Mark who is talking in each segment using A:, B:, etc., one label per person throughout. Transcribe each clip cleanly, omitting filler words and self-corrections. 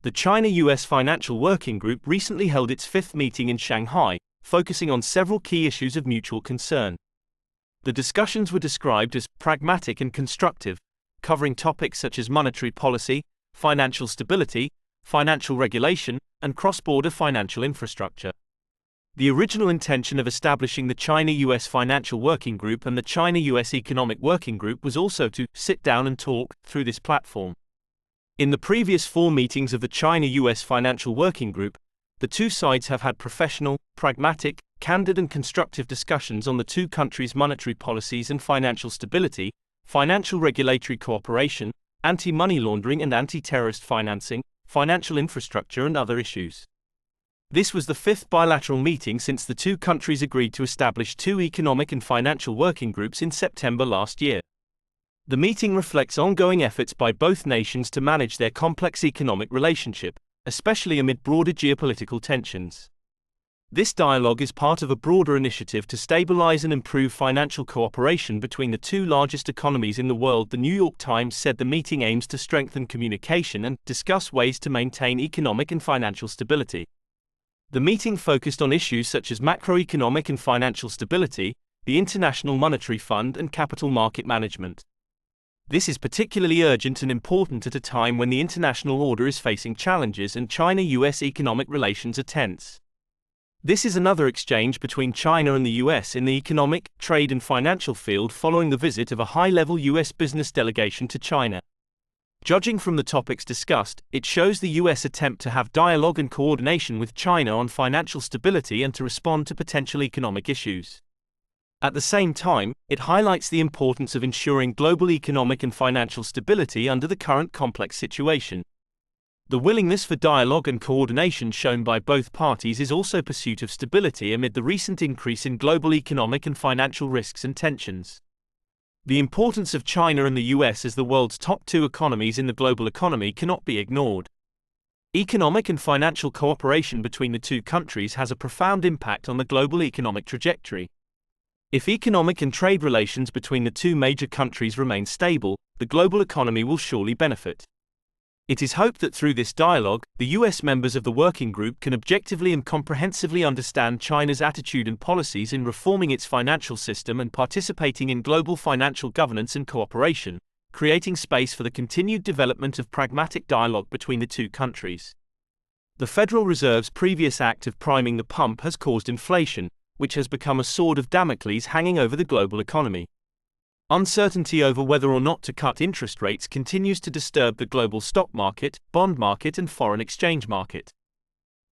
A: The China-US Financial Working Group recently held its fifth meeting in Shanghai, focusing on several key issues of mutual concern. The discussions were described as pragmatic and constructive, covering topics such as monetary policy, financial stability, financial regulation, and cross-border financial infrastructure. The original intention of establishing the China-US Financial Working Group and the China-US Economic Working Group was also to sit down and talk through this platform. In the previous 4 meetings of the China-US Financial Working Group, the two sides have had professional, pragmatic, candid and constructive discussions on the two countries' monetary policies and financial stability, financial regulatory cooperation, anti-money laundering and anti-terrorist financing, financial infrastructure and other issues. This was the 5th bilateral meeting since the two countries agreed to establish 2 economic and financial working groups in September last year. The meeting reflects ongoing efforts by both nations to manage their complex economic relationship, especially amid broader geopolitical tensions. This dialogue is part of a broader initiative to stabilize and improve financial cooperation between the two largest economies in the world. The New York Times said the meeting aims to strengthen communication and discuss ways to maintain economic and financial stability. The meeting focused on issues such as macroeconomic and financial stability, the International Monetary Fund, and capital market management. This is particularly urgent and important at a time when the international order is facing challenges and China-US economic relations are tense. This is another exchange between China and the US in the economic, trade and financial field following the visit of a high-level US business delegation to China. Judging from the topics discussed, it shows the US attempt to have dialogue and coordination with China on financial stability and to respond to potential economic issues. At the same time, it highlights the importance of ensuring global economic and financial stability under the current complex situation. The willingness for dialogue and coordination shown by both parties is also pursuit of stability amid the recent increase in global economic and financial risks and tensions. The importance of China and the US as the world's top 2 economies in the global economy cannot be ignored. Economic and financial cooperation between the two countries has a profound impact on the global economic trajectory. If economic and trade relations between the two major countries remain stable, the global economy will surely benefit. It is hoped that through this dialogue, the US members of the working group can objectively and comprehensively understand China's attitude and policies in reforming its financial system and participating in global financial governance and cooperation, creating space for the continued development of pragmatic dialogue between the two countries. The Federal Reserve's previous act of priming the pump has caused inflation, which has become a sword of Damocles hanging over the global economy. Uncertainty over whether or not to cut interest rates continues to disturb the global stock market, bond market and foreign exchange market.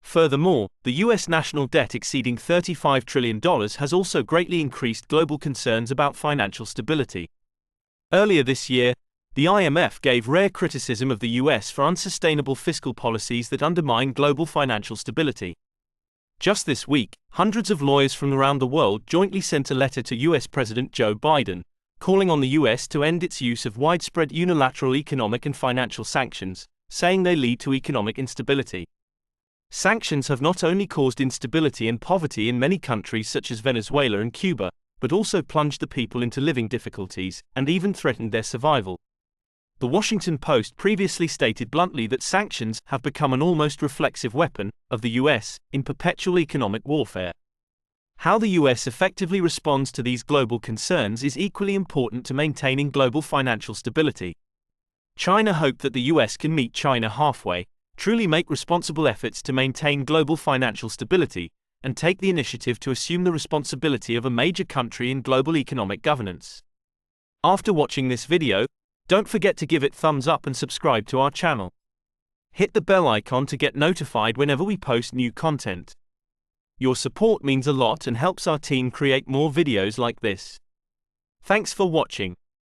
A: Furthermore, the US national debt exceeding $35 trillion has also greatly increased global concerns about financial stability. Earlier this year, the IMF gave rare criticism of the US for unsustainable fiscal policies that undermine global financial stability. Just this week, hundreds of lawyers from around the world jointly sent a letter to US President Joe Biden, calling on the US to end its use of widespread unilateral economic and financial sanctions, saying they lead to economic instability. Sanctions have not only caused instability and poverty in many countries such as Venezuela and Cuba, but also plunged the people into living difficulties, and even threatened their survival. The Washington Post previously stated bluntly that sanctions have become an almost reflexive weapon of the US in perpetual economic warfare. How the US effectively responds to these global concerns is equally important to maintaining global financial stability. China hoped that the US can meet China halfway, truly make responsible efforts to maintain global financial stability, and take the initiative to assume the responsibility of a major country in global economic governance. After watching this video, don't forget to give it thumbs up and subscribe to our channel. Hit the bell icon to get notified whenever we post new content. Your support means a lot and helps our team create more videos like this. Thanks for watching.